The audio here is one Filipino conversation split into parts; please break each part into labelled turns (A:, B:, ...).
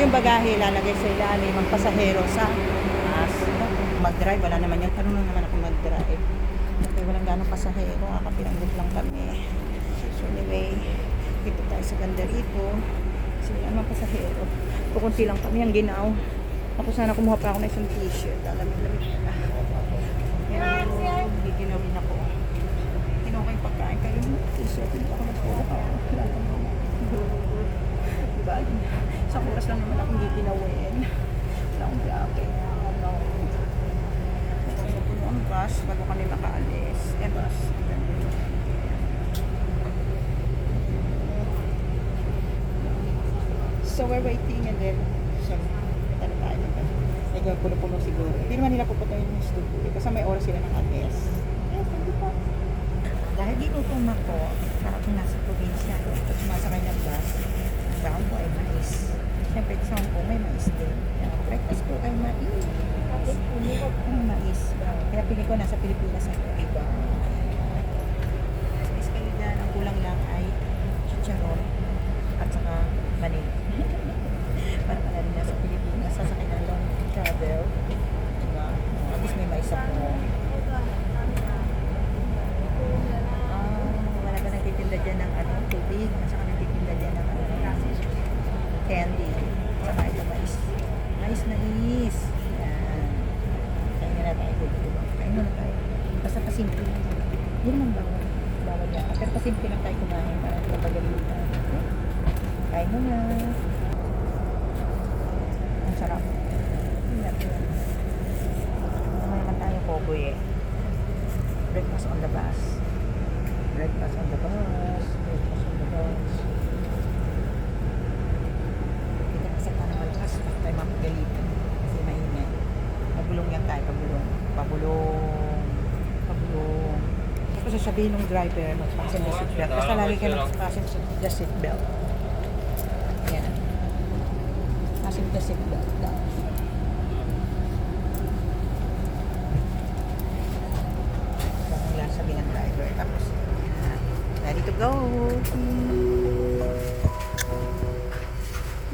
A: yung bagahe, lalagay sa ilalim, ang pasahero sa taas. Mag-drive, wala naman yun. Tanong naman ako mag-drive. Okay, walang ganong pasahero. Kakapilanggot lang kami. So anyway, dito tayo sa ganda rito. Kasi wala naman pasahero. Kukunti lang kami ang ginaw. Ako sana kumuha pa ako ng isang t-shirt. Alam-lamig na. Pero, giginawin ako. Kinuha ko yung pagkain kayo. T-shirt, hindi ako nagpula ka. Wala ka naman. Diba? Isang oras lang naman akong giginawin. Wala akong jacket. Puno ang bus bago kami makaalis. Bus. So we're waiting and then ano tayo. Medyo puno-puno siguro. Hindi naman nila puputuin yung studio kasi may oras sila ng alis. Hindi pa. Dahil ginutom ako, para kung nasa probinsya, at sumasakay ng bus, ang baon ko ay mais. Siyempre, sa Hong Kong may mais din. Breakfast ko ay mais. Ang mais. Kaya pili ko nasa Pilipinas ang iba. Mais kayo dyan. Ang kulang lang ay chicharon at saka manila. Para pala rin nasa Pilipinas. Sasakay na long travel. Diba? At least may mais ako. Wala ka nagtitinda dyan ng tubig. At saka nagtitinda dyan ng candy. Saka ito mais. Mais na is. Yan. Kain na tayo dito. Kain na tayo. Basta pasimple lang. Hindi naman bawal. Bawal yan. Pero pasimple lang tayo kumain para mapagalitan. Kain mo na. Ang sarap. Naman tayo poboy eh. Breakfast on the bus. Breakfast on the bus. Breakfast on the bus. Kita kasi pa naman bus. Basta tayo mapagalitan. Kasi mainit. Pabulong yan tayo. Pabulong. Tapos sasabihin ng driver, magpasin the seatbelt. Basta lagi ka magpasin the seatbelt. Yan. Pasin the seatbelt. Bakang lang sabihin ng driver. Tapos, ready to go.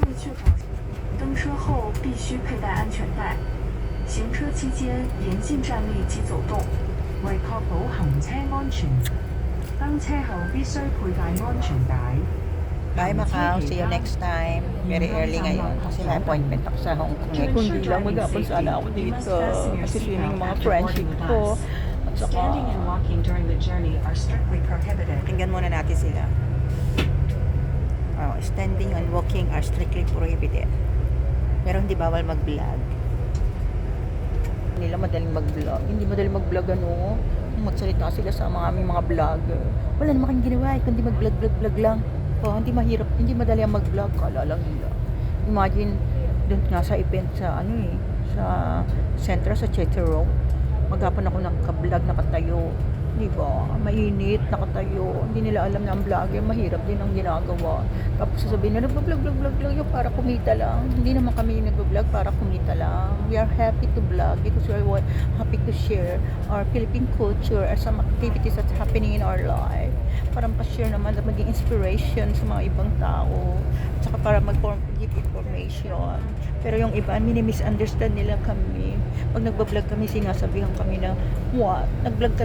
B: 为确保登车后必须佩戴安全帶，行車期間嚴禁站立及走動。為確保行車安全，登車後必須佩戴安全帶。
A: Bye Macau. See you next time. Very early ngayon. Kasi may appointment ako sa Hong Kong. Kundi lang mag-apon sana ako dito. Kasi swimming mga friendship ko. At saka,
B: Standing and walking during the journey are strictly prohibited.
A: tingnan muna natin sila. Oh, standing and walking are strictly prohibited. Pero hindi bawal mag-vlog. Nila madaling mag-vlog. Hindi madaling mag-vlog ano. Magsalita sila sa aming mga vlogger. Wala naman kang ginawa kundi mag-vlog lang. Oh, hindi mahirap, hindi madali ang mag-vlog. Kala lang nila. Imagine, doon nga sa event sa sa Central, sa Chetero. Maghapon ako naka-vlog, nakatayo. Di ba? Mainit, nakatayo. Hindi nila alam na ang vlogger, mahirap din ang ginagawa. Tapos sasabihin na, nag-vlog lang yun para kumita lang. Hindi naman kami nag-vlog para kumita lang. We are happy to vlog because we are happy to share our Philippine culture and some activities that's happening in our life. Para pa-share naman at maging inspiration sa mga ibang tao. At saka para mag-give information. Pero yung iba, mini-misunderstand nila kami. Pag nagbablog kami, sinasabihan kami na, what? Nagpunta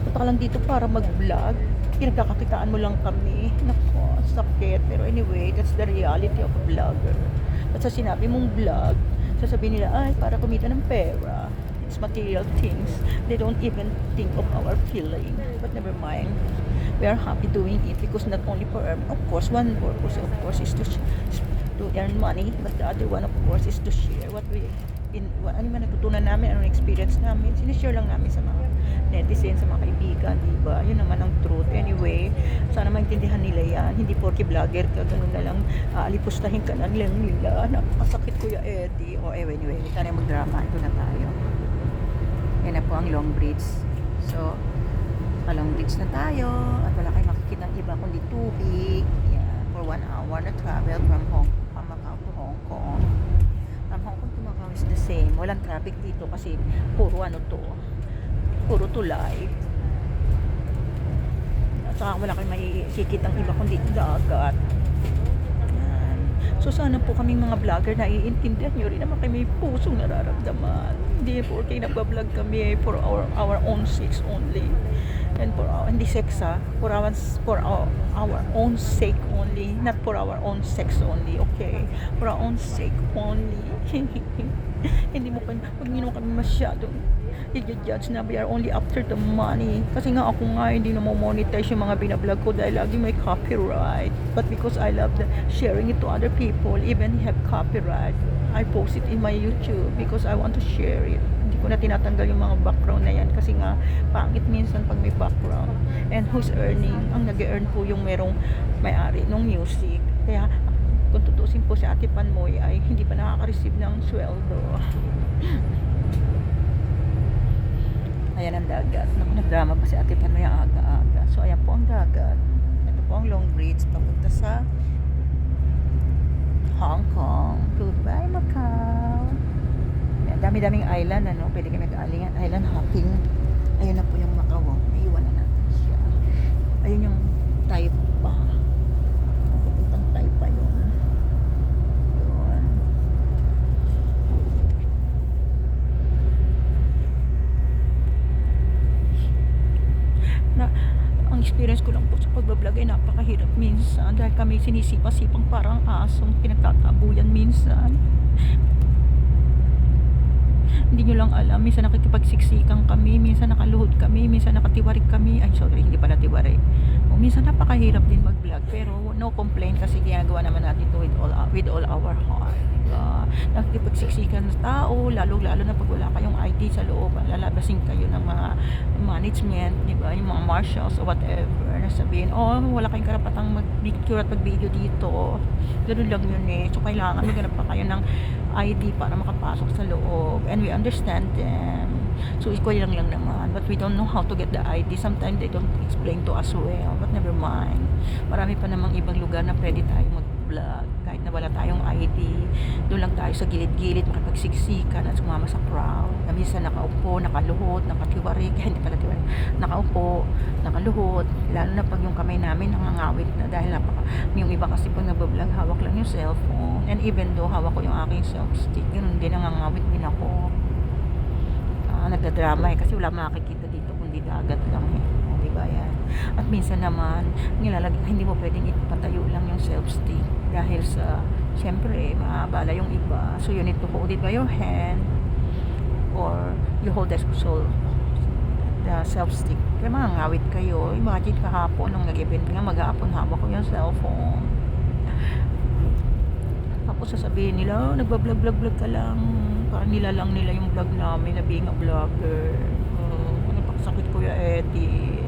A: ka lang dito para mag-vlog? Pinagkakakitaan mo lang kami. Nako, sakit. Pero anyway, that's the reality of a vlogger. At sa sinabi mong vlog, sasabihin nila, ay, para kumita ng pera. It's material things. They don't even think of our feeling. But never mind. We are happy doing it because not only for of course, one purpose, of course, is to earn money. But the other one, of course, is to share what we ano man natutunan namin, anong experience namin, sinishare lang namin sa mga netizens, sa mga kaibigan, diba? Yun naman ang truth. Anyway, sana maintindihan nila yan. Hindi porke vlogger ka, ganun na lang, alipustahin ka na nila. Napakasakit Kuya Eddie. Anyway, hindi tayo magdrama. Ito na tayo. Yan na po ang Long Bridge. So, Long Bridge na tayo. At wala kayong makikita ng iba kundi tubig. Yan. For 1 hour na travel from Macau to Hong Kong. From Hong Kong to Macau is the same. Walang traffic dito kasi puro puro tulay. At saka wala kayong makikita ng iba kundi dagat. Yan. So sana po kaming mga vlogger na iintindihan nyo rin naman kayo may pusong nararamdaman. Hindi po kayo nagbablog kami for our own sakes only. And for our, hindi sex for our own sake only, not for our own sex only, okay? For our own sake only. Hindi mo kan, pag nino kami masyadong i-judge na we are only after the money. Kasi nga ako nga hindi na monetize yung mga binablog ko dahil lagi may copyright. But because I love sharing it to other people, even have copyright, I post it in my YouTube because I want to share it. Hindi ko na tinatanggal yung mga background na yan kasi nga pangit minsan pag may background. And who's earning? Ang nag-earn po yung merong may-ari ng music. Kaya kung tutusin po si Ate Panmoy ay hindi pa nakaka-receive ng sweldo. Ayan ang dagat. Naku, nagdrama pa si Ate Panmoy ang aga-aga. So ayan po ang dagat. Ito po ang Long Bridge papunta sa Hong Kong. Goodbye, Macau. Ayan, dami-daming island, ano? Pwede kami island hopping. Ayun na po yung Macau. Naiwan na natin siya. Ayun yung Taipa. Papuntang Taipa yun. Yun. Ang experience ko lang po sa pagbablog ay napakahirap minsan dahil kami sinisipa-sipang parang asong pinagtatabuyan minsan. Hindi nyo lang alam, minsan nakikipagsiksikan kami, minsan nakaluhod kami, minsan nakatiwarik kami. Ay sorry, hindi pala tiwarik. O, minsan napakahirap din mag-vlog pero no complaint kasi ginagawa naman natin ito with all our heart. Nakikipagsiksikan na tao, lalo-lalo na pag wala kayong ID sa loob, lalabasin kayo ng mga management, di ba? Yung mga marshals or whatever, na sabihin, oh, wala kayong karapatang mag-picture at mag-video dito. Ganun lang yun eh. So, kailangan maghanap pa kayo ng ID para makapasok sa loob. And we understand them. So, equal lang naman. But we don't know how to get the ID. Sometimes they don't explain to us well. But never mind. Marami pa namang ibang lugar na pwede tayo mag-vlog. Kahit na wala tayong ID, doon lang tayo sa gilid-gilid makipagsiksikan at sumama sa crowd. Na minsan nakaupo, nakaluhod, nakatiwarik, hindi pala tiwarik, nakaupo, nakaluhod, lalo na pag yung kamay namin nangangawit na dahil yung iba kasi pag nagbablog, hawak lang yung cellphone. And even though hawak ko yung aking self-stick, ganun din, nangangawit din ako. Nagdadrama eh, kasi wala makikita dito kundi dagat lang eh. Di ba yan? At minsan naman, hindi mo pwedeng ipatayo lang yung self-stick dahil sa, syempre, maabala yung iba. So you need to hold it by your hand or you hold the self-stick. Kaya mangangawit kayo. Imagine kahapon, nung nag-event nga, mag-aapon hawak ko yung cellphone. Tapos sasabihin nila, nagbablog-vlog ka lang. Parang nilalang nila yung vlog namin na being a vlogger. Napakasakit Kuya Eddie.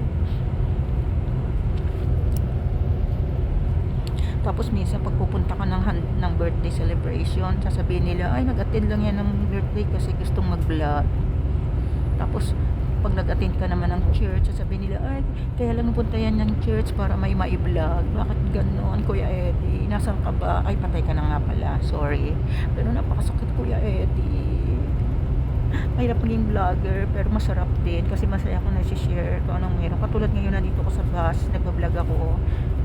A: Tapos minsan pag pupunta ka ng birthday celebration, sasabihin nila, ay nag-attend lang yan ng birthday kasi gustong mag-vlog. Tapos pag nag-attend ka naman ng church, sasabihin nila, ay kaya lang napunta yan ng church para may ma-vlog. Bakit gano'n, Kuya Eddie? Nasaan ka ba? Ay patay ka na nga pala, sorry. Pero napakasakit, Kuya Eddie. Mahirap maging vlogger pero masarap din kasi masaya ako na-share kung anong meron. Katulad ngayon nandito ko sa bus, nagbablog ako.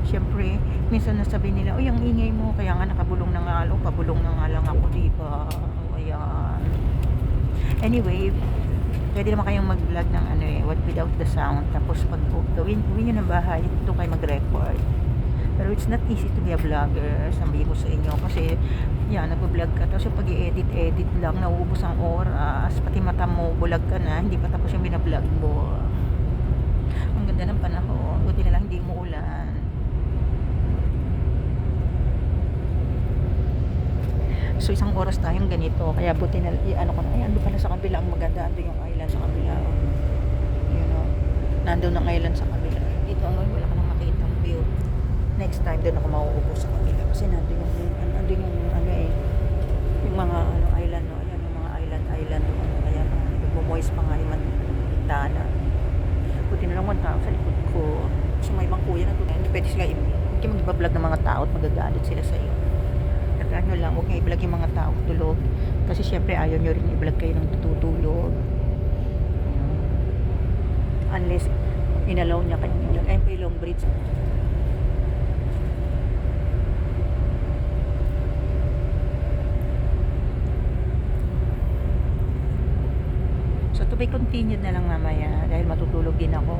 A: Siyempre, minsan nasabihin nila, uy, ang ingay mo, kaya nga nakabulong na nga, pabulong na nga lang ako, diba? Ayan. Anyway, pwede naman kayong mag-vlog ng without the sound. Tapos pag gawin nyo ng bahay, doon kayo mag-record. Pero it's not easy to be a vlogger, sabihin ko sa inyo. Kasi, yan, nag-vlog ka. Tapos yung pag-i-edit lang, nauubos ang oras. Pati mata mo, bulag ka na, hindi pa tapos yung binablog mo. Ang ganda ng panahon. Buti na lang hindi umuulan. So isang oras tayong ganito, kaya buti na ko na, ay ando pala sa kabila ang maganda, ando yung island sa kabila. You know, nandun ang island sa kabila. Dito wala ka nang makita ang view. Next time doon ako mauupo sa kabila kasi nandun yung yung mga island, no, ayan yung mga island, ayan, nagmo-moist pa nga yung bintana. Buti na lang 1,000 sa likod ko. So may ibang kuya na doon, hindi pwede sila hindi mag-vlog ng mga tao at magagalit sila sa iyo. Nyo lang, huwag nyo i-vlog yung mga tao tulog kasi syempre ayaw nyo rin i-vlog kayo ng tutulog unless inalaw niya kayo i-vlog. Ayun pa yung Long Bridge. to be continued na lang mamaya dahil matutulog din ako.